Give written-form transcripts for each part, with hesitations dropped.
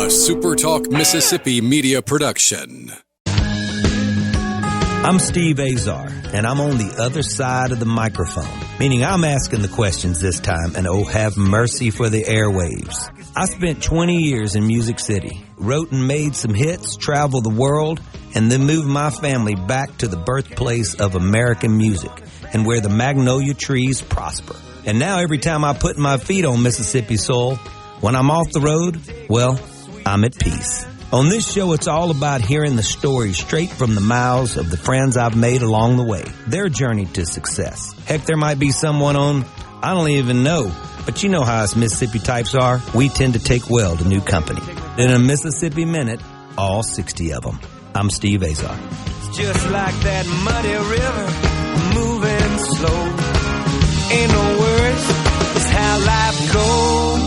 SuperTalk Mississippi Media production. I'm Steve Azar, and I'm on the other side of the microphone, meaning I'm asking the questions this time, and oh, have mercy for the airwaves. I spent 20 years in Music City, wrote and made some hits, traveled the world, and then moved my family back to the birthplace of American music and where the magnolia trees prosper. And now every time I put my feet on Mississippi soil, when I'm off the road, well, I'm at peace. On this show, it's all about hearing the stories straight from the mouths of the friends I've made along the way, their journey to success. Heck, there might be someone on I don't even know, but you know how us Mississippi types are. We tend to take well to new company. In a Mississippi Minute, all 60 of them. I'm Steve Azar. It's just like that muddy river, moving slow. Ain't no worries, it's how life goes,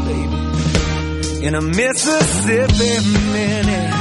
baby. In a Mississippi Minute.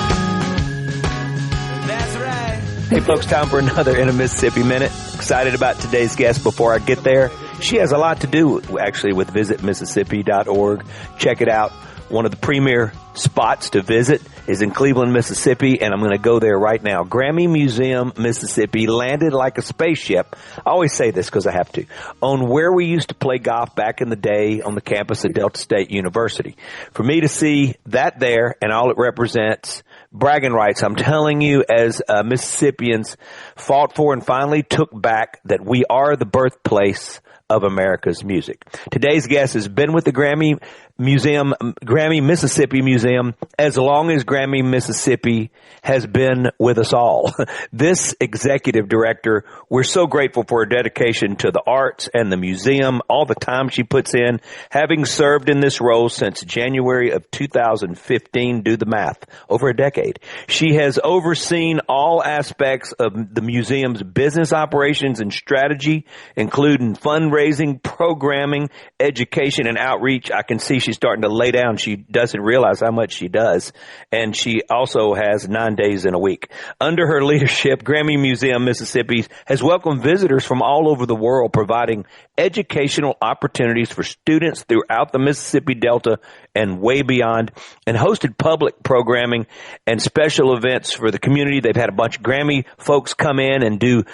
That's right. Hey folks, time for another In a Mississippi Minute. Excited about today's guest. Before I get there, she has a lot to do actually with visitmississippi.org. Check it out. One of the premier spots to visit is in Cleveland, Mississippi, and I'm going to go there right now. Grammy Museum, Mississippi, landed like a spaceship. I always say this because I have to. On where we used to play golf back in the day on the campus of Delta State University. For me to see that there and all it represents, bragging rights, I'm telling you, as Mississippians fought for and finally took back that we are the birthplace of America's music. Today's guest has been with the Grammy Mississippi Museum as long as Grammy Mississippi has been with us all. This executive director, we're so grateful for her dedication to the arts and the museum, all the time she puts in, having served in this role since January of 2015, do the math, over a decade. She has overseen all aspects of the museum's business operations and strategy, including fundraising, programming, education, and outreach. I can see she's starting to lay down. She doesn't realize how much she does. And she also has 9 days in a week. Under her leadership, Grammy Museum Mississippi has welcomed visitors from all over the world, providing educational opportunities for students throughout the Mississippi Delta and way beyond, and hosted public programming and special events for the community. They've had a bunch of Grammy folks come in and do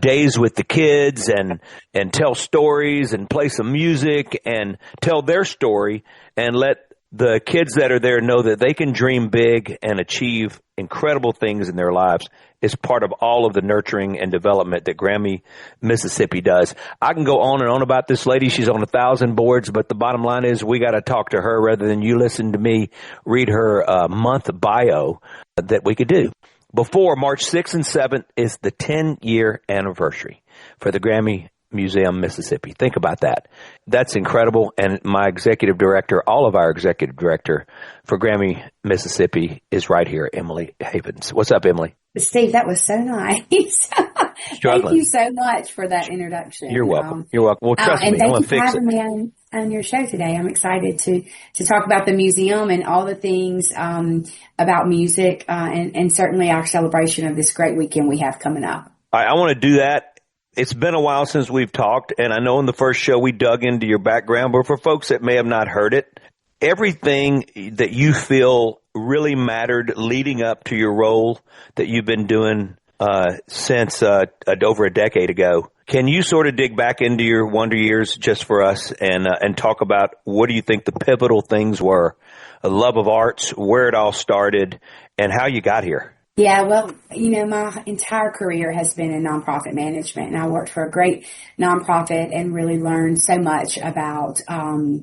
days with the kids and tell stories and play some music and tell their story and let the kids that are there know that they can dream big and achieve incredible things in their lives. Is part of all of the nurturing and development that Grammy Mississippi does. I can go on and on about this lady. She's on 1,000 boards, but the bottom line is we got to talk to her rather than you listen to me read her month bio that we could do. Before March 6th and 7th is the 10-year anniversary for the Grammy Museum Mississippi. Think about that. That's incredible. And my executive director, all of our executive director for Grammy Mississippi is right here, Emily Havens. What's up, Emily? Steve, that was so nice. Thank you so much for that introduction. You're welcome. You're welcome. Well, trust me, and I'm thank you for fix having it. me on your show today. I'm excited to talk about the museum and all the things about music and certainly our celebration of this great weekend we have coming up. I want to do that. It's been a while since we've talked, and I know in the first show we dug into your background, but for folks that may have not heard it, everything that you feel really mattered leading up to your role that you've been doing since over a decade ago. Can you sort of dig back into your wonder years just for us and talk about what do you think the pivotal things were, a love of arts, where it all started, and how you got here? Yeah, well, my entire career has been in nonprofit management, and I worked for a great nonprofit and really learned so much about, of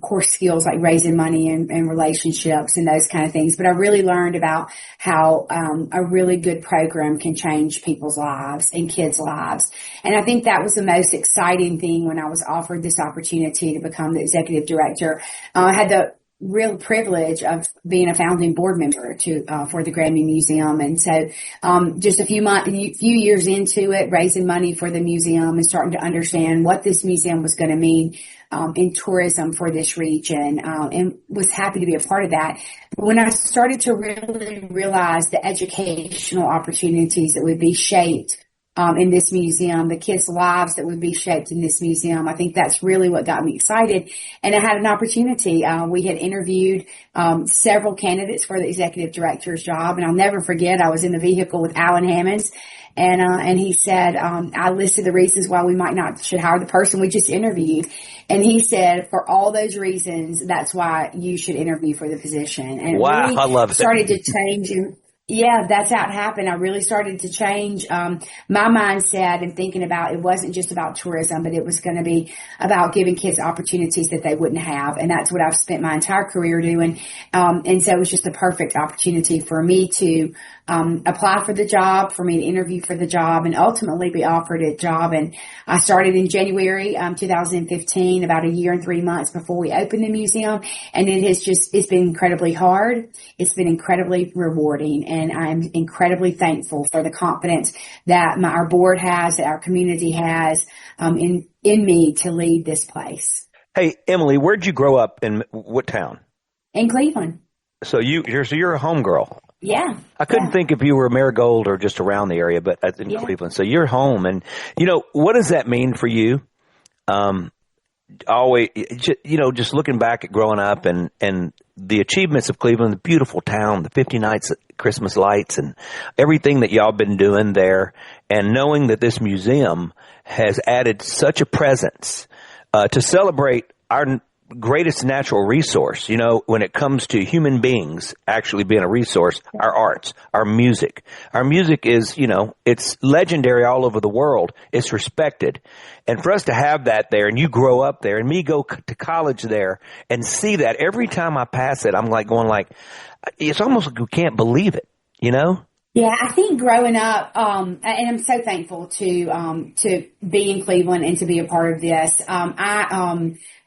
course, skills like raising money and relationships and those kind of things. But I really learned about how a really good program can change people's lives and kids' lives. And I think that was the most exciting thing when I was offered this opportunity to become the executive director. I had the real privilege of being a founding board member for the Grammy Museum. And so, just a few years into it, raising money for the museum and starting to understand what this museum was going to mean, in tourism for this region, and was happy to be a part of that. But when I started to really realize the educational opportunities that would be shaped in this museum, the kids' lives that would be shaped in this museum. I think that's really what got me excited. And I had an opportunity. We had interviewed several candidates for the executive director's job. And I'll never forget, I was in the vehicle with Alan Hammonds. And he said, I listed the reasons why we might not should hire the person we just interviewed. And he said, for all those reasons, that's why you should interview for the position. And wow, really I love it. Started to change. Yeah, that's how it happened. I really started to change my mindset and thinking about it wasn't just about tourism, but it was going to be about giving kids opportunities that they wouldn't have. And that's what I've spent my entire career doing. And so it was just a perfect opportunity for me to apply for the job, for me to interview for the job, and ultimately be offered a job. And I started in January 2015, about a year and 3 months before we opened the museum. And it's been incredibly hard. It's been incredibly rewarding. And I'm incredibly thankful for the confidence that our board has, that our community has in me to lead this place. Hey, Emily, where'd you grow up? In what town? In Cleveland. So you're a home girl. Yeah. I couldn't think if you were Marigold or just around the area, but in Cleveland. So you're home. And, what does that mean for you? Always, just looking back at growing up and the achievements of Cleveland, the beautiful town, the 50 nights at Christmas lights and everything that y'all been doing there, and knowing that this museum has added such a presence to celebrate our greatest natural resource, when it comes to human beings actually being a resource, our arts, our music. Our music is, it's legendary all over the world. It's respected. And for us to have that there, and you grow up there, and me go to college there and see that every time I pass it, I'm it's almost like we can't believe it, Yeah, I think growing up, and I'm so thankful to be in Cleveland and to be a part of this.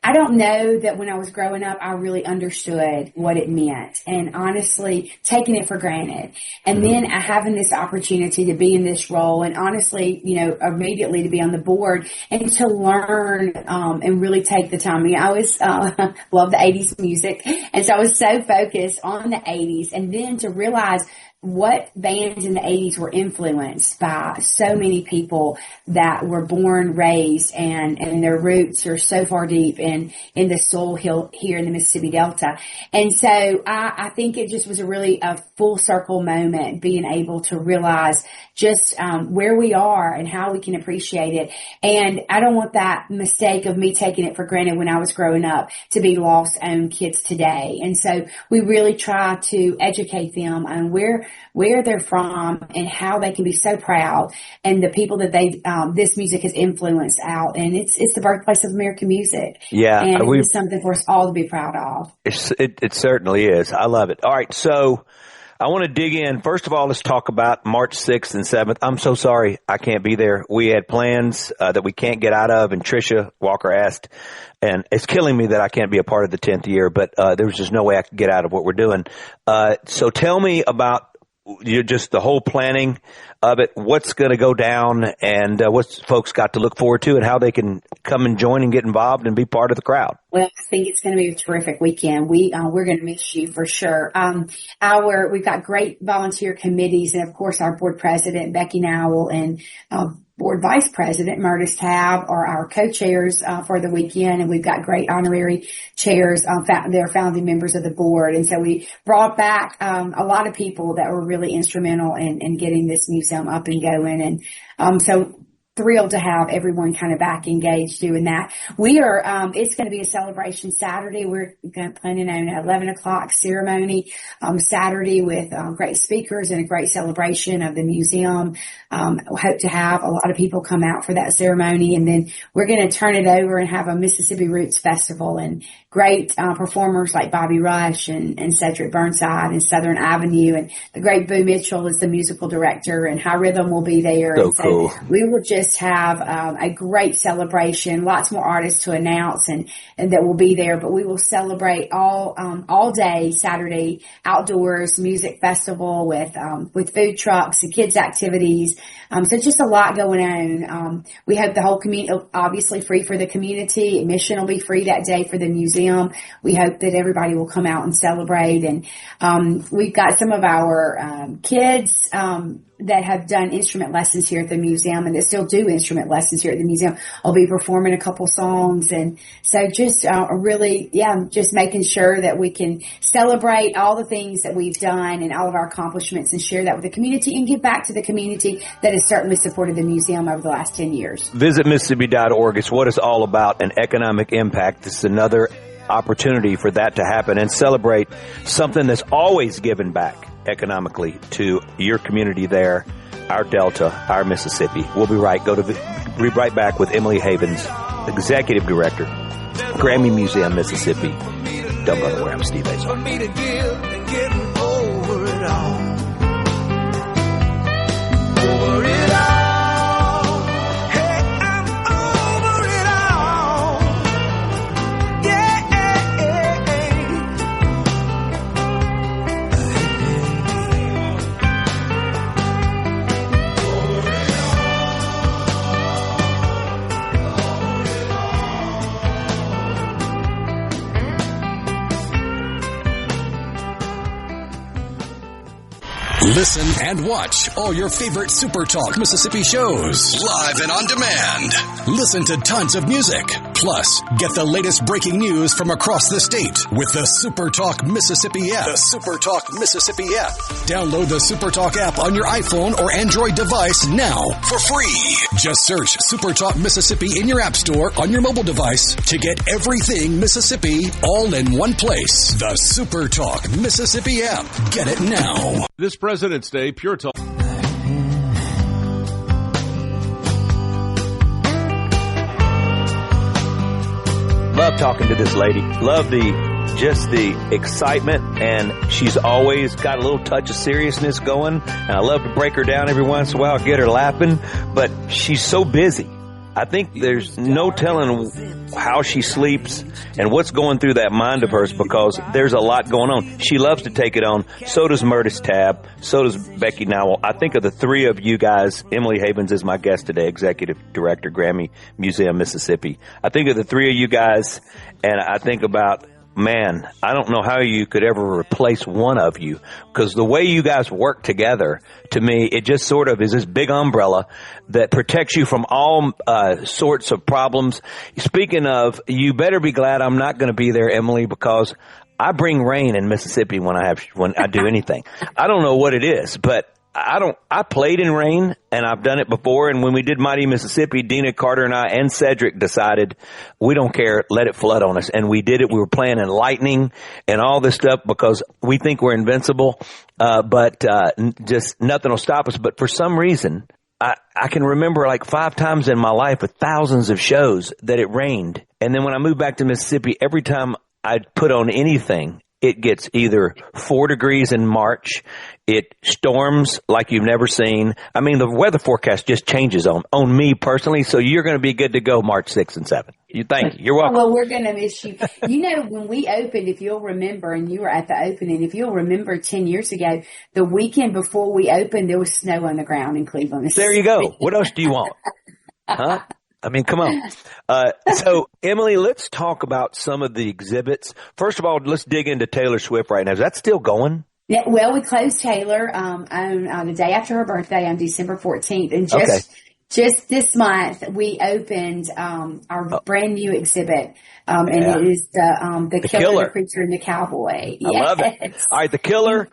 I don't know that when I was growing up, I really understood what it meant, and honestly, taking it for granted. And then having this opportunity to be in this role, and honestly, immediately to be on the board and to learn, and really take the time. I always love the 80s music, and so I was so focused on the 80s, and then to realize what bands in the 80s were influenced by so many people that were born, raised, and their roots are so far deep in the soul here in the Mississippi Delta. And so I think it just was a full circle moment, being able to realize just where we are and how we can appreciate it. And I don't want that mistake of me taking it for granted when I was growing up to be lost on kids today. And so we really try to educate them on where they're from and how they can be so proud, and the people that this music has influenced out. And it's the birthplace of American music. Yeah. And it's something for us all to be proud of. It certainly is. I love it. All right. So I want to dig in. First of all, let's talk about March 6th and 7th. I'm so sorry I can't be there. We had plans that we can't get out of, and Tricia Walker asked, and it's killing me that I can't be a part of the 10th year, but there was just no way I could get out of what we're doing. So tell me about just the whole planning of it, what's going to go down, and what folks got to look forward to, and how they can come and join and get involved and be part of the crowd. Well, I think it's going to be a terrific weekend. We're going to miss you for sure. We've got great volunteer committees, and of course our board president, Becky Nowell, and board vice president, Murtis Tab, are our co-chairs for the weekend. And we've got great honorary chairs. They're founding members of the board. And so we brought back a lot of people that were really instrumental in getting this museum up and going. And so thrilled to have everyone kind of back engaged doing that. We are, it's going to be a celebration Saturday. We're planning on an 11 o'clock ceremony, Saturday with, great speakers and a great celebration of the museum. We hope to have a lot of people come out for that ceremony. And then we're going to turn it over and have a Mississippi Roots Festival, and great, performers like Bobby Rush and Cedric Burnside and Southern Avenue, and the great Boo Mitchell is the musical director, and High Rhythm will be there. So and so cool. We will just have a great celebration, lots more artists to announce and that will be there, but we will celebrate all day Saturday, outdoors music festival with food trucks and kids activities. So just a lot going on. We hope the whole community, obviously free for the community. Admission will be free that day for the museum. We hope that everybody will come out and celebrate. And we've got some of our kids that have done instrument lessons here at the museum and that still do instrument lessons here at the museum will be performing a couple songs. And so just just making sure that we can celebrate all the things that we've done and all of our accomplishments and share that with the community and give back to the community that has certainly supported the museum over the last 10 years. Visit Mississippi.org. It's what it's all about, an economic impact. This is another opportunity for that to happen and celebrate something that's always given back economically to your community there, our Delta, our Mississippi. We'll be right back with Emily Havens, Executive Director, Grammy Museum, Mississippi. Don't go nowhere. I'm Steve Azar. Listen and watch all your favorite SuperTalk Mississippi shows live and on demand. Listen to tons of music. Plus, get the latest breaking news from across the state with the SuperTalk Mississippi app. The SuperTalk Mississippi app. Download the SuperTalk app on your iPhone or Android device now for free. Just search SuperTalk Mississippi in your app store on your mobile device to get everything Mississippi all in one place. The SuperTalk Mississippi app. Get it now. This President's Day, Pure Talk. Love talking to this lady. Love the excitement, and she's always got a little touch of seriousness going. And I love to break her down every once in a while, get her laughing. But she's so busy. I think there's no telling how she sleeps and what's going through that mind of hers, because there's a lot going on. She loves to take it on. So does Murtis Tab. So does Becky Nowell. I think of the three of you guys, Emily Havens is my guest today, Executive Director, Grammy Museum, Mississippi. I think of the three of you guys, and I think about, man, I don't know how you could ever replace one of you, because the way you guys work together, to me, it just sort of is this big umbrella that protects you from all sorts of problems. Speaking of, you better be glad I'm not going to be there, Emily, because I bring rain in Mississippi when I do anything. I don't know what it is, but I played in rain, and I've done it before. And when we did Mighty Mississippi, Dina Carter and I and Cedric decided we don't care, let it flood on us. And we did it. We were playing in lightning and all this stuff because we think we're invincible. But just nothing will stop us. But for some reason, I can remember like 5 times in my life with thousands of shows that it rained. And then when I moved back to Mississippi, every time I put on anything, it gets either 4 degrees in March. It storms like you've never seen. I mean, the weather forecast just changes on me personally. So you're going to be good to go March 6th and 7th. Thank you. You're welcome. Well, we're going to miss you. You know, when we opened, if you'll remember, and you were at the opening, if you'll remember 10 years ago, the weekend before we opened, there was snow on the ground in Cleveland, Mississippi. There you go. What else do you want? Huh? I mean, come on. So, Emily, let's talk about some of the exhibits. First of all, let's dig into Taylor Swift right now. Is that still going? Yeah, well, we closed Taylor on the day after her birthday on December 14th. And just this month, we opened our brand new exhibit. And it is the Killer, the Preacher, and the Cowboy. I love it. All right, the Killer,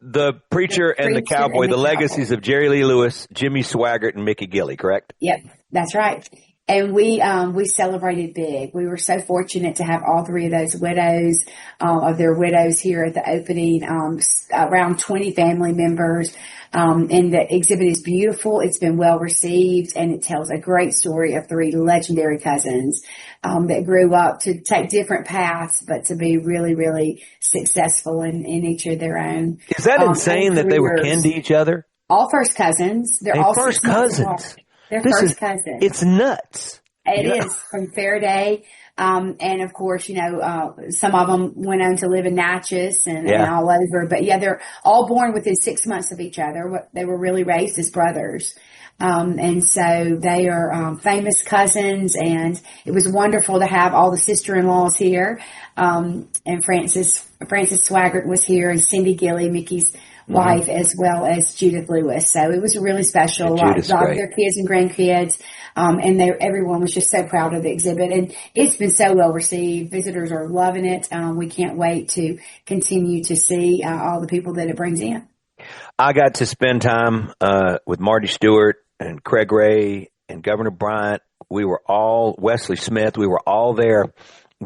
the Preacher, and the Cowboy, the legacies of Jerry Lee Lewis, Jimmy Swaggart, and Mickey Gilley, correct? Yep, that's right. And we celebrated big. We were so fortunate to have all 3 of those widows, of their widows here at the opening, around 20 family members. And the exhibit is beautiful. It's been well received, and it tells a great story of 3 legendary cousins, that grew up to take different paths, but to be really, really successful in each of their own. Is that insane that they were kin to each other? All first cousins. They're all first cousins. They're first cousins. It's nuts. It is, from Faraday. And of course, you know, some of them went on to live in Natchez and all over. But yeah, they're all born within 6 months of each other. They were really raised as brothers. And so they are famous cousins, and it was wonderful to have all the sister-in-laws here. And Frances Swaggart was here, and Cindy Gilley, Mickey's wife, as well as Judith Lewis. So it was really special. A lot of their kids and grandkids. And everyone was just so proud of the exhibit, and it's been so well received. Visitors are loving it. We can't wait to continue to see all the people that it brings in. I got to spend time with Marty Stewart and Craig Ray and Governor Bryant. We were all, Wesley Smith, we were all there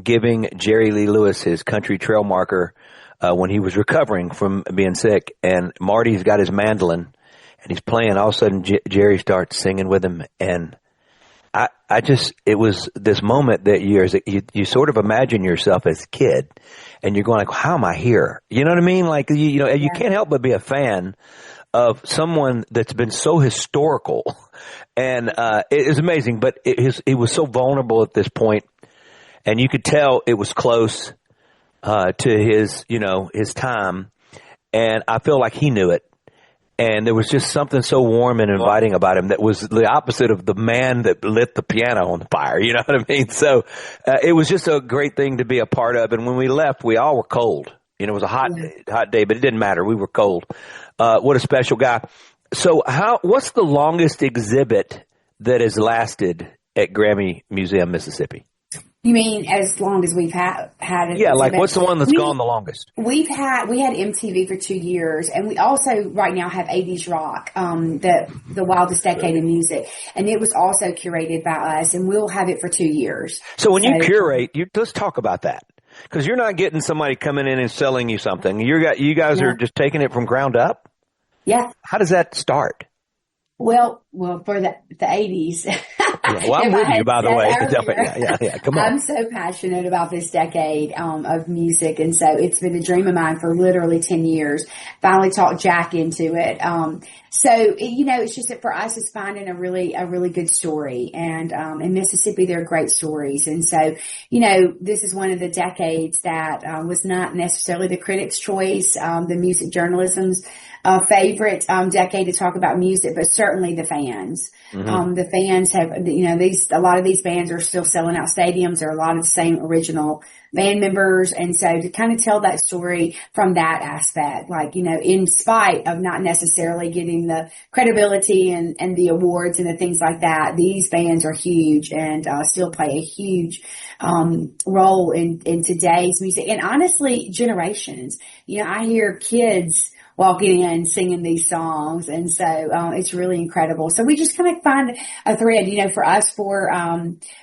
giving Jerry Lee Lewis his country trail marker when he was recovering from being sick. And Marty's got his mandolin and he's playing. All of a sudden, Jerry starts singing with him, and it was this moment that you sort of imagine yourself as a kid, and you're going like, how am I here? You know what I mean? Like, you can't help but be a fan of someone that's been so historical, and it is amazing. But it was so vulnerable at this point, and you could tell it was close to his time, and I feel like he knew it. And there was just something so warm and inviting about him that was the opposite of the man that lit the piano on fire. You know what I mean? So it was just a great thing to be a part of. And when we left, we all were cold. It was a hot day, but it didn't matter. We were cold. What a special guy. So what's the longest exhibit that has lasted at Grammy Museum, Mississippi? You mean as long as we've had it? Yeah, like what's the one that's gone the longest? We had MTV for 2 years, and we also right now have 80s rock, the wildest decade in music, and it was also curated by us, and we'll have it for 2 years. So when you curate, let's talk about that, because you're not getting somebody coming in and selling you something. You guys are just taking it from ground up. Yeah. How does that start? Well, for the 80s. Yeah, well, I'm with you, by the way. Yeah, come on. I'm so passionate about this decade of music, and so it's been a dream of mine for literally 10 years. Finally talked Jack into it. It's just that for us, it's finding a really good story. And in Mississippi, there are great stories. And so, this is one of the decades that was not necessarily the critics' choice, the music journalism's favorite decade to talk about music, but certainly the fans. Mm-hmm. The fans have, a lot of these bands are still selling out stadiums. There are a lot of the same original band members. And so to kind of tell that story from that aspect, in spite of not necessarily getting the credibility and the awards and the things like that, these bands are huge and still play a huge role in today's music. And honestly, generations. I hear kids walking in singing these songs, and so it's really incredible. So we just kind of find a thread, for us, for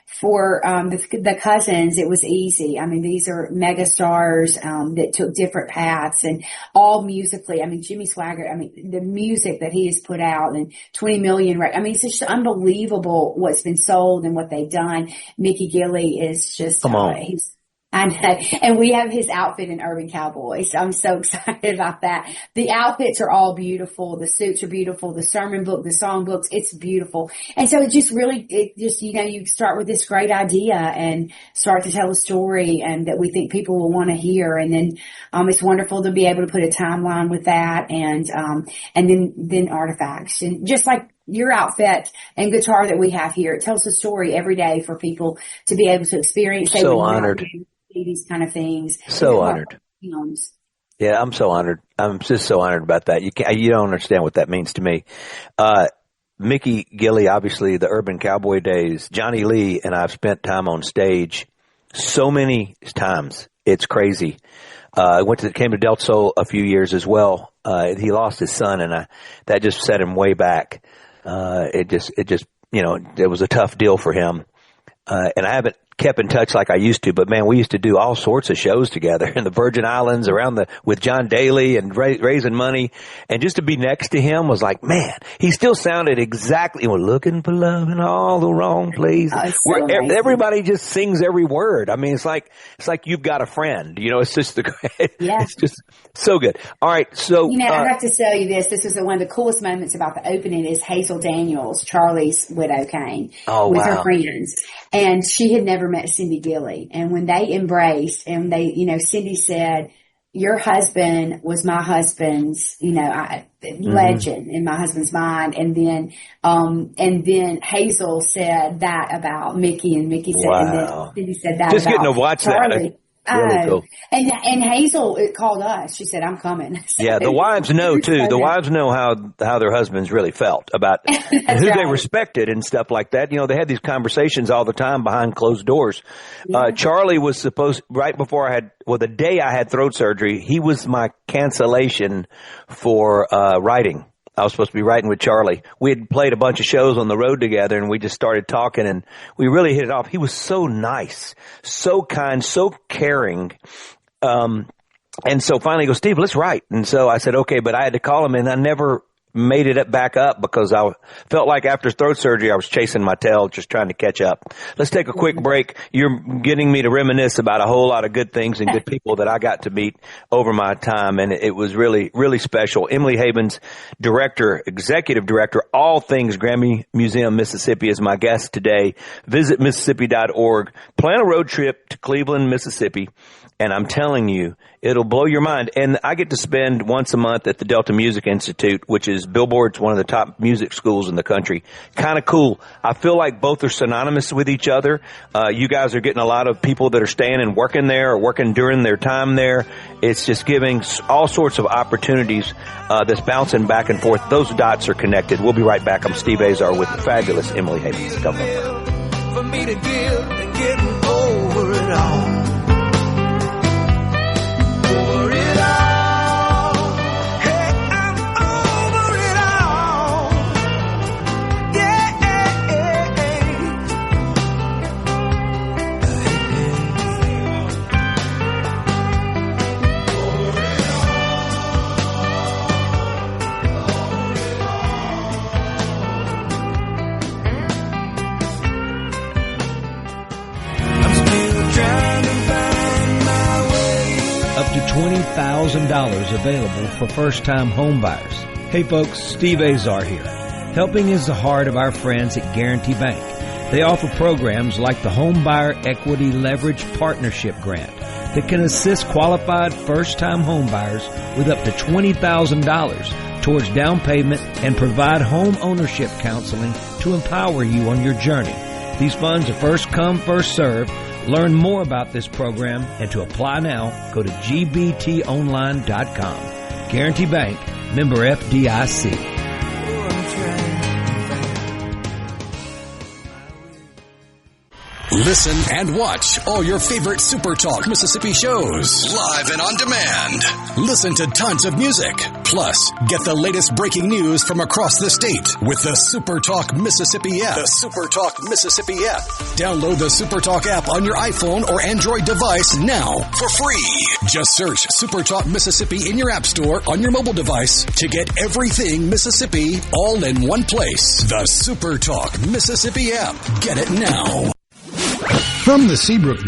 the cousins, it was easy. I mean, these are mega stars that took different paths, and all musically. I mean, Jimmy Swaggart, the music that he has put out, and 20 million. It's just unbelievable what's been sold and what they've done. Mickey Gilley is just come on. I know. And we have his outfit in Urban Cowboys. I'm so excited about that. The outfits are all beautiful. The suits are beautiful. The sermon book, the song books, it's beautiful. And so you start with this great idea and start to tell a story, and that we think people will want to hear. And then, it's wonderful to be able to put a timeline with that, and then artifacts. And just like your outfit and guitar that we have here, it tells a story every day for people to be able to experience. So honored. These kind of things. So honored. Yeah, I'm so honored. I'm just so honored about that. You don't understand what that means to me. Mickey Gilley, obviously the Urban Cowboy days. Johnny Lee and I've spent time on stage so many times. It's crazy. Came to Del Sol a few years as well. He lost his son, and that just set him way back. It was a tough deal for him. And I haven't kept in touch like I used to, but man, we used to do all sorts of shows together in the Virgin Islands with John Daly and raising money. And just to be next to him was like, man, he still sounded exactly, looking for love in all the wrong places. So everybody just sings every word. I mean, it's like you've got a friend, it's just it's just so good. All right. So, I have to tell you this. This was one of the coolest moments about the opening is Hazel Daniels, Charlie's widow, came with her friends, and she had never met Cindy Gilley. And when they embraced, and they, Cindy said, your husband was my husband's, legend in my husband's mind. And then Hazel said that about Mickey, and Mickey said, wow. and then Cindy said that just about getting to watch Charlie. that. Really cool. And Hazel called us. She said, "I'm coming." So, yeah, the wives know too. The wives know how their husbands really felt about who they respected and stuff like that. You know, they had these conversations all the time behind closed doors. Yeah. Charlie was supposed right before the day I had throat surgery. He was my cancellation for writing. I was supposed to be writing with Charlie. We had played a bunch of shows on the road together, and we just started talking, and we really hit it off. He was so nice, so kind, so caring. And so finally he goes, "Steve, let's write." And so I said, okay, but I had to call him, and I never made it back up because I felt like after throat surgery I was chasing my tail, just trying to catch up. Let's take a quick break. You're getting me to reminisce about a whole lot of good things and good people that I got to meet over my time, and it was really, really special. Emily Havens, executive director, all things Grammy Museum Mississippi, is my guest today. Visit Mississippi.org. Plan a road trip to Cleveland, Mississippi. And I'm telling you, it'll blow your mind. And I get to spend once a month at the Delta Music Institute, which is Billboard's one of the top music schools in the country. Kind of cool. I feel like both are synonymous with each other. You guys are getting a lot of people that are staying and working there or working during their time there. It's just giving all sorts of opportunities that's bouncing back and forth. Those dots are connected. We'll be right back. I'm Steve Azar with the fabulous Emily Havens. Come on. For me to give and getting over it all. $20,000 available for first-time home buyers. Hey folks, Steve Azar here. Helping is the heart of our friends at Guarantee Bank. They offer programs like the Home Buyer Equity Leverage Partnership Grant that can assist qualified first-time home buyers with up to $20,000 towards down payment and provide home ownership counseling to empower you on your journey. These funds are first come, first served. Learn more about this program and to apply now, go to gbtonline.com. Guarantee Bank, member FDIC. Listen and watch all your favorite SuperTalk Mississippi shows live and on demand. Listen to tons of music. Plus, get the latest breaking news from across the state with the SuperTalk Mississippi app. The SuperTalk Mississippi app. Download the SuperTalk app on your iPhone or Android device now for free. Just search SuperTalk Mississippi in your app store on your mobile device to get everything Mississippi all in one place. The SuperTalk Mississippi app. Get it now. From the Seabrook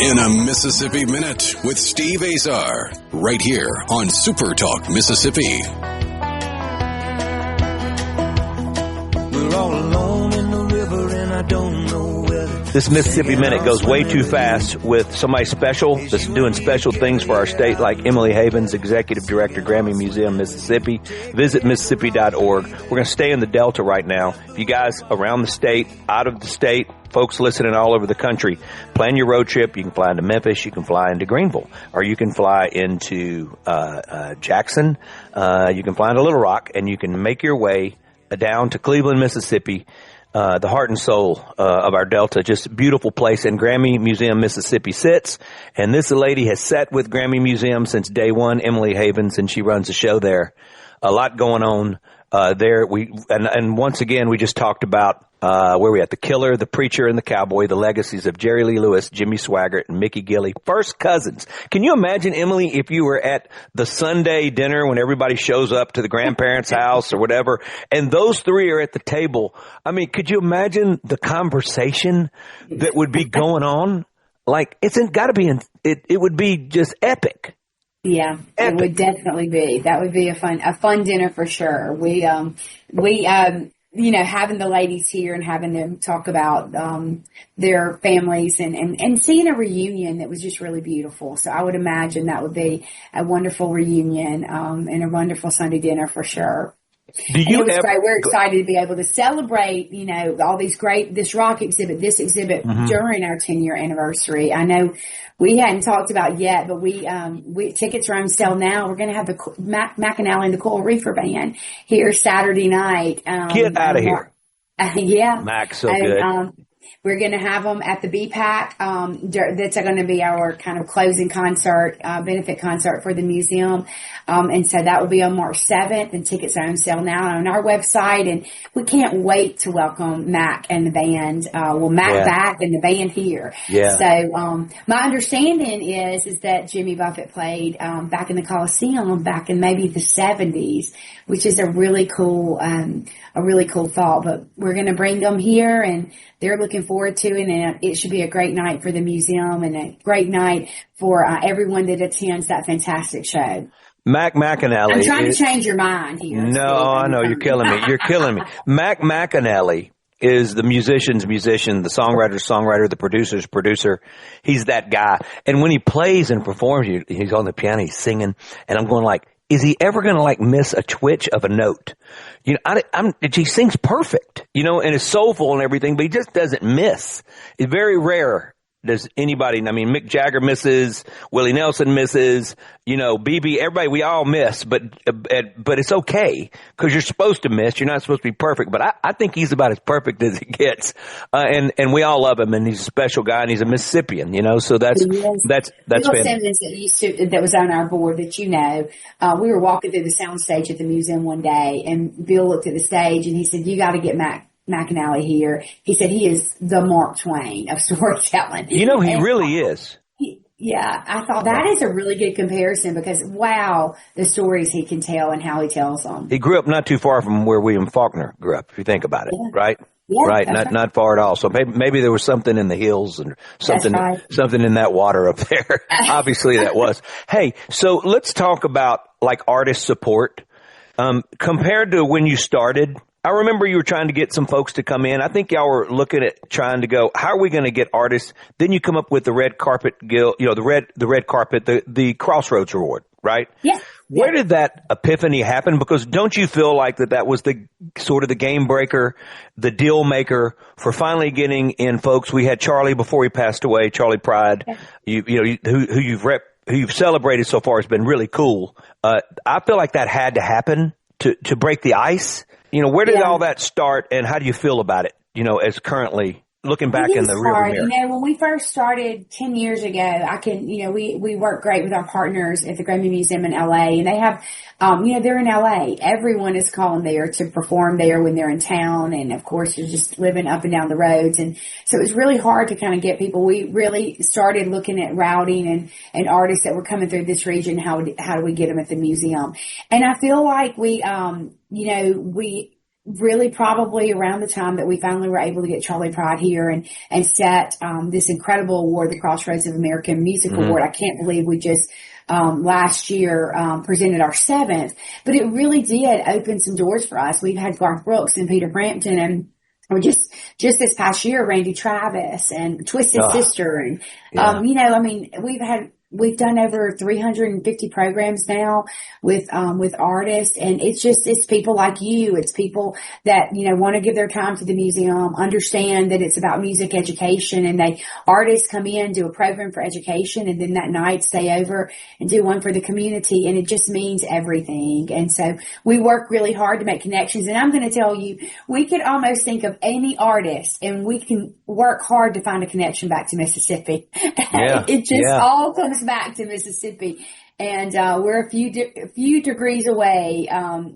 In a Mississippi Minute with Steve Azar, right here on SuperTalk Mississippi. We're all alone in the river and I don't know where. This Mississippi Minute goes way too fast with somebody special that's doing special things for our state, like Emily Havens, Executive Director, Grammy Museum, Mississippi. Visit Mississippi.org. We're going to stay in the Delta right now. If you guys around the state, out of the state, folks listening all over the country, plan your road trip. You can fly into Memphis, you can fly into Greenville, or you can fly into Jackson, you can fly into Little Rock, and you can make your way down to Cleveland, Mississippi, the heart and soul of our Delta. Just a beautiful place. And Grammy Museum Mississippi sits. And this lady has sat with Grammy Museum since day one, Emily Havens, and she runs a show there. A lot going on there. And once again, we just talked about where we at? The Killer, the Preacher, and the Cowboy, the legacies of Jerry Lee Lewis, Jimmy Swaggart, and Mickey Gilley, first cousins. Can you imagine, Emily, if you were at the Sunday dinner when everybody shows up to the grandparents' house or whatever, and those three are at the table? I mean, could you imagine the conversation that would be going on? Like, it would be just epic. Yeah, epic. It would definitely be. That would be a fun dinner for sure. We having the ladies here and having them talk about their families and seeing a reunion that was just really beautiful. So I would imagine that would be a wonderful reunion and a wonderful Sunday dinner for sure. Do you it was great. We're excited to be able to celebrate, all these this rock exhibit, this exhibit during our 10-year anniversary. I know we hadn't talked about yet, but we tickets are on sale now. We're going to have the McAnally and the Coral Reefer Band here Saturday night. Get out of here. Yeah. Mac's so good. We're going to have them at the BPAC. That's going to be our kind of closing concert, benefit concert for the museum. And so that will be on March 7th, and tickets are on sale now on our website. And we can't wait to welcome Mac and the band. Mac back and the band here. Yeah. So, my understanding is that Jimmy Buffett played, back in the Coliseum back in maybe the 70s, which is a really cool thought. But we're going to bring them here, and they're looking forward to it, and it should be a great night for the museum and a great night for everyone that attends that fantastic show. McAnally. I'm trying to change your mind here. No, I know. You're killing me. You're killing me. McAnally is the musician's musician, the songwriter's songwriter, the producer's producer. He's that guy. And when he plays and performs, he's on the piano, he's singing, and I'm going like, is he ever going to miss a twitch of a note? He sings perfect, and is soulful and everything, but he just doesn't miss. It's very rare. Does anybody, Mick Jagger misses, Willie Nelson misses, BB, everybody, we all miss, but it's okay, because you're supposed to miss. You're not supposed to be perfect, but I think he's about as perfect as it gets. And we all love him, and he's a special guy, and he's a Mississippian, so that's Bill fantastic. Simmons that was on our board that we were walking through the soundstage at the museum one day, and Bill looked at the stage and he said, "You got to get McAnally here." He said he is the Mark Twain of storytelling. He really is. Yeah, I thought that is a really good comparison, because wow, the stories he can tell and how he tells them. He grew up not too far from where William Faulkner grew up, if you think about it, right? Yeah, right, not far at all. So maybe there was something in the hills and something in that water up there. Obviously that was. Hey, so let's talk about artist support. Compared to when you started, I remember you were trying to get some folks to come in. I think y'all were looking at trying to go, how are we going to get artists? Then you come up with the Red Carpet Guild, the red carpet, the Crossroads Award, right? Yeah. Where did that epiphany happen? Because don't you feel like that was the sort of the game breaker, the deal maker for finally getting in folks? We had Charlie before he passed away, Charlie Pride, who you've celebrated so far has been really cool. I feel like that had to happen to break the ice. Where did all that start, and how do you feel about it, as currently looking back in the rear mirror? When we first started 10 years ago, we work great with our partners at the Grammy Museum in LA, and they have, they're in LA. Everyone is calling there to perform there when they're in town. And of course, you're just living up and down the roads. And so it was really hard to kind of get people. We really started looking at routing and artists that were coming through this region. How do we get them at the museum? And I feel like we really probably around the time that we finally were able to get Charlie Pride here and set this incredible award, the Crossroads of American Music Award. I can't believe we just last year presented our 7th, but it really did open some doors for us. We've had Garth Brooks and Peter Frampton, and or just this past year, Randy Travis and Twisted Sister, and we've done over 350 programs now with artists, and it's people like you. It's people that, want to give their time to the museum, understand that it's about music education, and artists come in, do a program for education, and then that night stay over and do one for the community, and it just means everything. And so we work really hard to make connections, and I'm going to tell you, we could almost think of any artist and we can work hard to find a connection back to Mississippi. Yeah, it just all comes back to Mississippi, and we're a few degrees away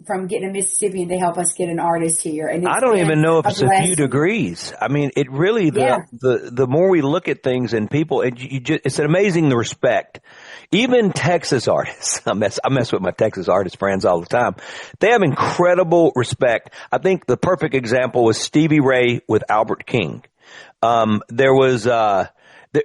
from getting a Mississippian to help us get an artist here. And I don't even know if it's a few degrees. I mean, it really the more we look at things and people, it's amazing the respect. Even Texas artists, I mess with my Texas artist friends all the time. They have incredible respect. I think the perfect example was Stevie Ray with Albert King.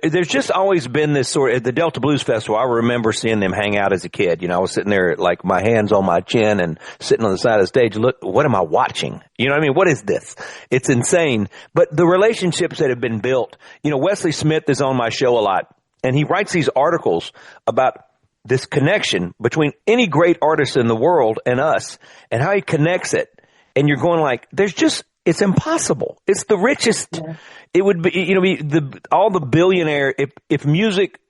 There's just always been this sort of, the Delta Blues Festival, I remember seeing them hang out as a kid. I was sitting there like my hands on my chin and sitting on the side of the stage. Look, what am I watching? What is this? It's insane. But the relationships that have been built, Wesley Smith is on my show a lot, and he writes these articles about this connection between any great artist in the world and us, and how he connects it. And you're going like, it's impossible. It's the richest. Yeah. It would be, all the billionaire, if music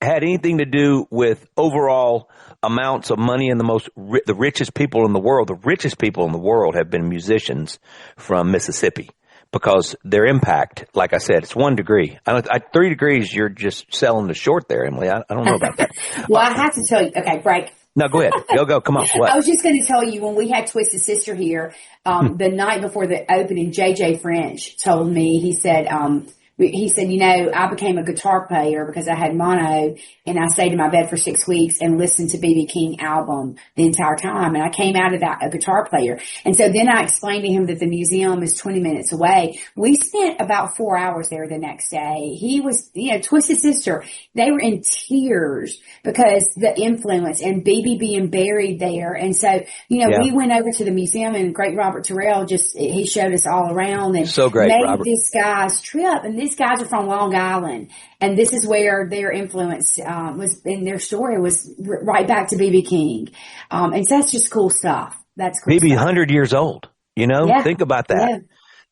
had anything to do with overall amounts of money and the richest people in the world have been musicians from Mississippi, because their impact, like I said, it's 1 degree. 3 degrees, you're just selling the short there, Emily. I don't know about that. Well, I have to tell you, okay, break. No, go ahead. Go. Come on. What? I was just going to tell you, when we had Twisted Sister here, the night before the opening, JJ French told me, he said, I became a guitar player because I had mono, and I stayed in my bed for 6 weeks and listened to B.B. King album the entire time. And I came out of that a guitar player. And so then I explained to him that the museum is 20 minutes away. We spent about 4 hours there the next day. He was, Twisted Sister, they were in tears because the influence and B.B. being buried there. And so, we went over to the museum, and great Robert Terrell he showed us all around and so great, made Robert. this guy's trip. And these guys are from Long Island, and this is where their influence was in their story was right back to B.B. King. And so that's just cool stuff. That's cool. B.B. stuff. 100 years old. Yeah. Think about that.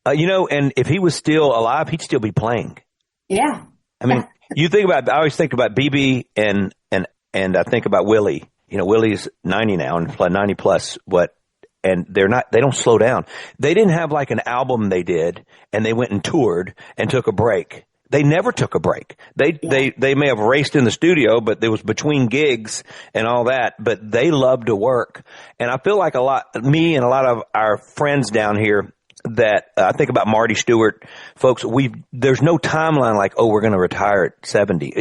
Yeah. And if he was still alive, he'd still be playing. Yeah. I mean, I always think about B.B. and I think about Willie. Willie's 90 now and 90 plus. And they don't slow down. They didn't have like an album they did and they went and toured and took a break. They never took a break. They may have raced in the studio, but it was between gigs and all that, but they loved to work. And I feel like me and a lot of our friends down here that I think about Marty Stewart, folks, there's no timeline like, we're going to retire at 70.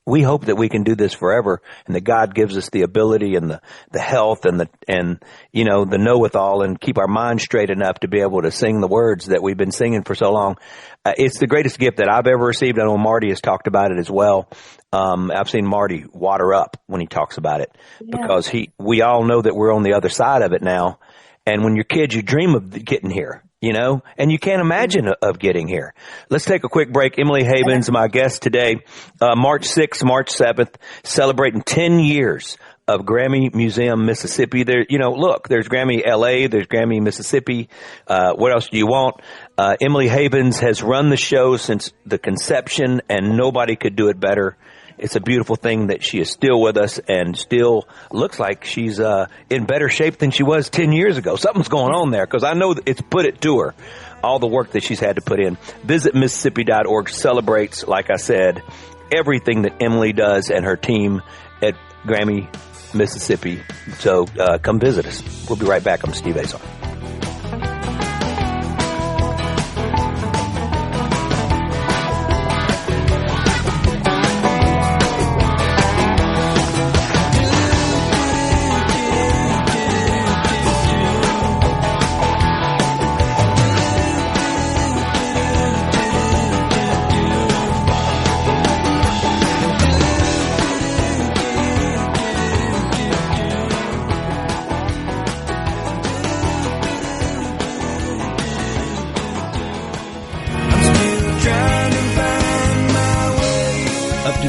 We hope that we can do this forever, and that God gives us the ability and the health and the know-with-all, and keep our minds straight enough to be able to sing the words that we've been singing for so long. It's the greatest gift that I've ever received. I know Marty has talked about it as well. I've seen Marty water up when he talks about it, because we all know that we're on the other side of it now. And when you're kids, you dream of getting here, and you can't imagine of getting here. Let's take a quick break. Emily Havens, my guest today, March 6th, March 7th, celebrating 10 years of Grammy Museum, Mississippi. There's Grammy LA, there's Grammy Mississippi. What else do you want? Emily Havens has run the show since the conception, and nobody could do it better. It's a beautiful thing that she is still with us and still looks like she's in better shape than she was 10 years ago. Something's going on there, because I know that it's put it to her, all the work that she's had to put in. Visit Mississippi.org celebrates, like I said, everything that Emily does and her team at Grammy Mississippi. So come visit us. We'll be right back. I'm Steve Azar.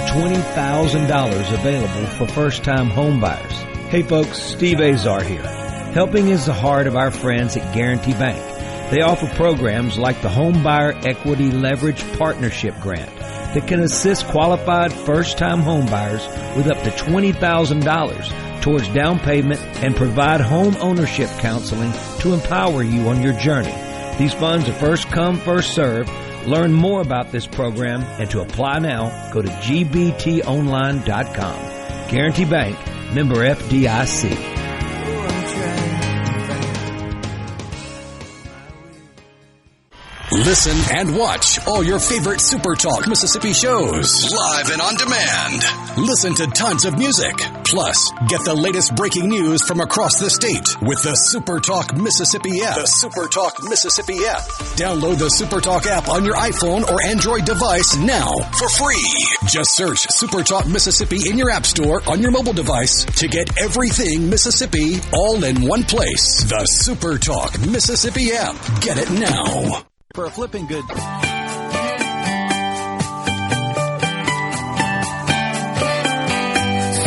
$20,000 available for first-time home buyers. Hey folks, Steve Azar here. Helping is the heart of our friends at Guarantee Bank. They offer programs like the Home Buyer Equity Leverage Partnership Grant that can assist qualified first-time home buyers with up to $20,000 towards down payment and provide home ownership counseling to empower you on your journey. These funds are first come, first served. Learn more about this program and to apply now, go to gbtonline.com. Guarantee Bank, member FDIC. Listen and watch all your favorite SuperTalk Mississippi shows live and on demand. Listen to tons of music. Plus, get the latest breaking news from across the state with the SuperTalk Mississippi app. The SuperTalk Mississippi app. Download the SuperTalk app on your iPhone or Android device now for free. Just search SuperTalk Mississippi in your app store on your mobile device to get everything Mississippi all in one place. The SuperTalk Mississippi app. Get it now. For a flipping good.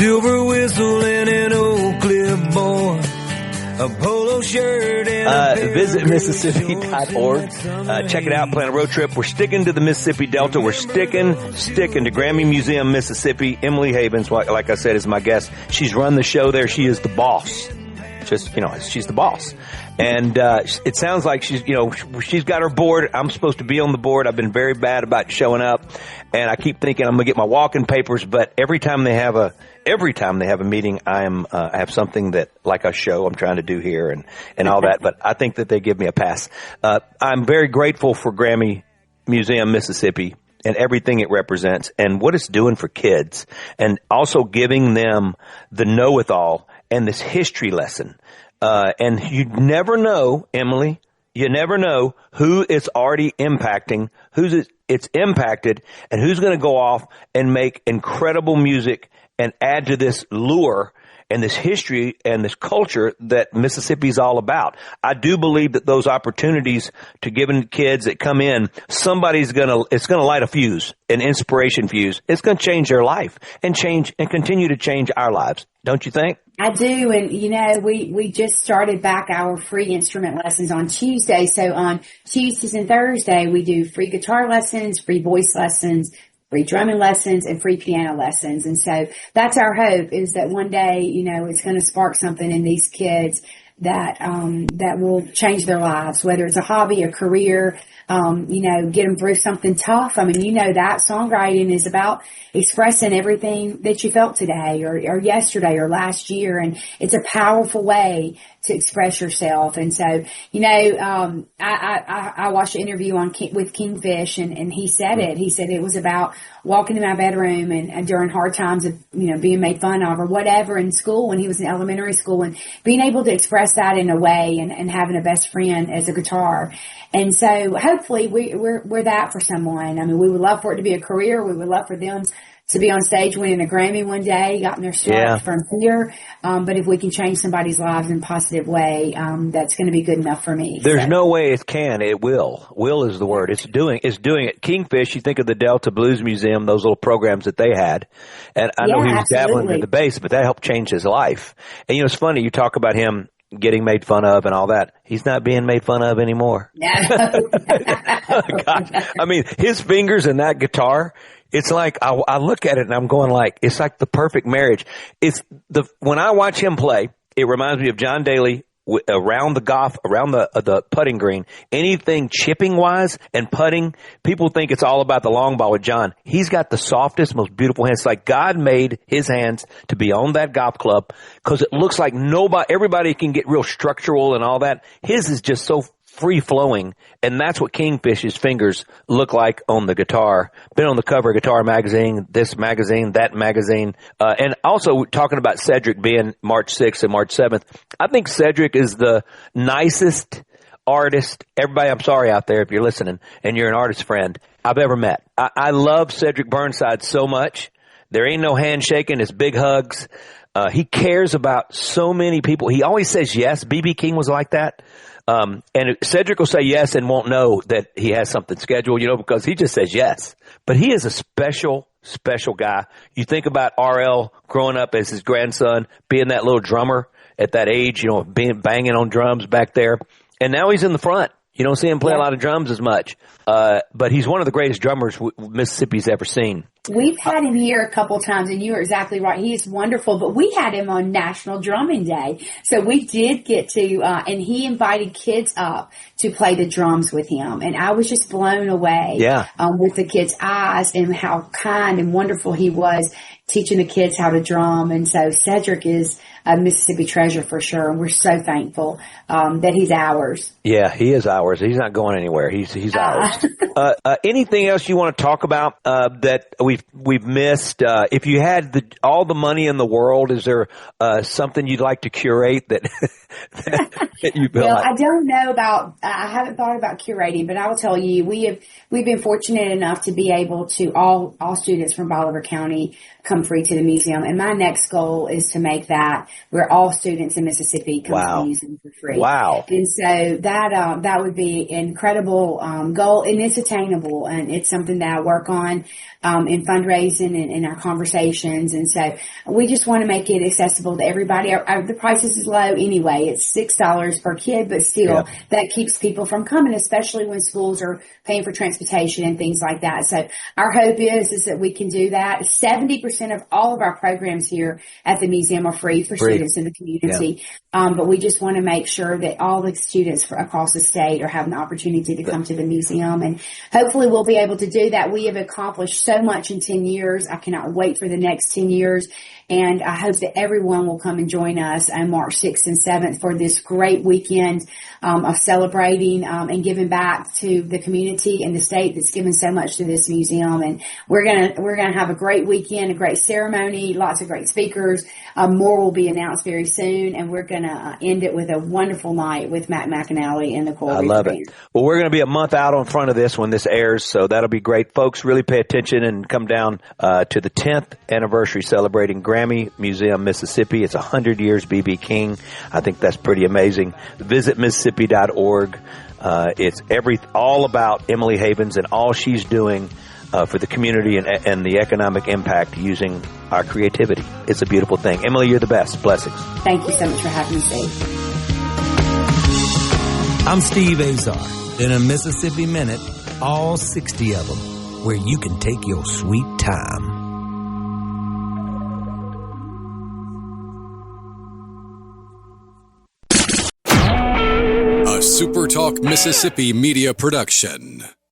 silver whistle and an old clipboard, a polo shirt and visit Mississippi.org. Check it out. Plan a road trip. We're sticking to the Mississippi Delta. We're sticking to Grammy Museum, Mississippi. Emily Havens, like I said, is my guest. She's run the show there. She is the boss. She's the boss. And it sounds like she's got her board. I'm supposed to be on the board. I've been very bad about showing up, and I keep thinking I'm going to get my walking papers. But every time they have a meeting, I have something that, like a show I'm trying to do here and all that. But I think that they give me a pass. I'm very grateful for Grammy Museum, Mississippi, and everything it represents and what it's doing for kids, and also giving them the know-it-all and this history lesson. And you never know, Emily, you never know who it's already impacting, it's impacted, and who's going to go off and make incredible music and add to this lure and this history and this culture that Mississippi's all about. I do believe that those opportunities to giving kids that come in, it's gonna light a fuse, an inspiration fuse. It's gonna change their life and continue to change our lives. Don't you think? I do. And, we just started back our free instrument lessons on Tuesday. So on Tuesdays and Thursday, we do free guitar lessons, free voice lessons, free drumming lessons, and free piano lessons. And so that's our hope, is that one day, it's going to spark something in these kids that will change their lives, whether it's a hobby, a career, get them through something tough. I mean, that songwriting is about expressing everything that you felt today or yesterday or last year. And it's a powerful way to express yourself. And so, I watched an interview with Kingfish, and he said it. He said it was about walking in my bedroom and during hard times of, being made fun of or whatever in school when he was in elementary school, and being able to express that in a way and having a best friend as a guitar. And so hopefully we're that for someone. I mean, we would love for it to be a career. We would love for them to be on stage winning a Grammy one day, gotten their start from here. But if we can change somebody's lives in a positive way, that's going to be good enough for me. There's no way it can. It will. Will is the word. It's doing it. Kingfish, you think of the Delta Blues Museum, those little programs that they had. And I know he was dabbling in the bass, but that helped change his life. And it's funny, you talk about him getting made fun of and all that. He's not being made fun of anymore. No. God. I mean, his fingers and that guitar, it's like, I look at it and I'm going like, it's like the perfect marriage. When I watch him play, it reminds me of John Daly around the putting green. Anything chipping wise and putting, people think it's all about the long ball with John. He's got the softest, most beautiful hands. It's like God made his hands to be on that golf club, because it looks like everybody can get real structural and all that. His is just so free flowing, and that's what Kingfish's fingers look like on the guitar. Been on the cover of Guitar Magazine, this magazine, that magazine, and also talking about Cedric being March 6th and March 7th. I think Cedric is the nicest artist. Everybody, I'm sorry out there if you're listening and you're an artist friend, I've ever met. I love Cedric Burnside so much. There ain't no handshaking, it's big hugs. He cares about so many people. He always says yes. B.B. King was like that. And Cedric will say yes and won't know that he has something scheduled, because he just says yes. But he is a special, special guy. You think about R.L. growing up as his grandson, being that little drummer at that age, banging on drums back there. And now he's in the front. You don't see him play a lot of drums as much. But he's one of the greatest drummers Mississippi's ever seen. We've had him here a couple times, and you are exactly right. He is wonderful, but we had him on National Drumming Day. So we did get to, and he invited kids up to play the drums with him. And I was just blown away with the kids' eyes and how kind and wonderful he was teaching the kids how to drum. And so Cedric is a Mississippi treasure for sure. And we're so thankful that he's ours. Yeah, he is ours. He's not going anywhere. He's ours. Anything else you want to talk about that we've missed? If you had all the money in the world, is there something you'd like to curate that you feel well, like? I don't know about. I haven't thought about curating, but I will tell you, we've been fortunate enough to be able to all students from Bolivar County come come free to the museum. And my next goal is to make that where all students in Mississippi come to the museum for free. Wow. And so that would be an incredible goal, and it's attainable, and it's something that I work on in fundraising and in our conversations. And so we just want to make it accessible to everybody. The price is low anyway. It's $6 per kid, but still that keeps people from coming, especially when schools are paying for transportation and things like that. So our hope is that we can do that. 70% of all of our programs here at the museum are free for students in the community. But we just want to make sure that all the students across the state are having the opportunity to come to the museum, and hopefully we'll be able to do that. We have accomplished so much in 10 years. I cannot wait for the next 10 years. And I hope that everyone will come and join us on March 6th and 7th for this great weekend of celebrating and giving back to the community and the state that's given so much to this museum. And we're gonna have a great weekend, a great ceremony, lots of great speakers. More will be announced very soon, and we're gonna end it with a wonderful night with Matt McAnally and the Coral I love it. Well, we're gonna be a month out on front of this when this airs, so that'll be great. Folks, really pay attention and come down to the 10th anniversary celebrating Grammy Museum, Mississippi. It's 100 years B.B. King. I think that's pretty amazing. Visit Mississippi.org. It's all about Emily Havens and all she's doing for the community and the economic impact using our creativity. It's a beautiful thing. Emily, you're the best. Blessings. Thank you so much for having me, Steve. I'm Steve Azar. In a Mississippi Minute, all 60 of them, where you can take your sweet time. A SuperTalk Mississippi Media production.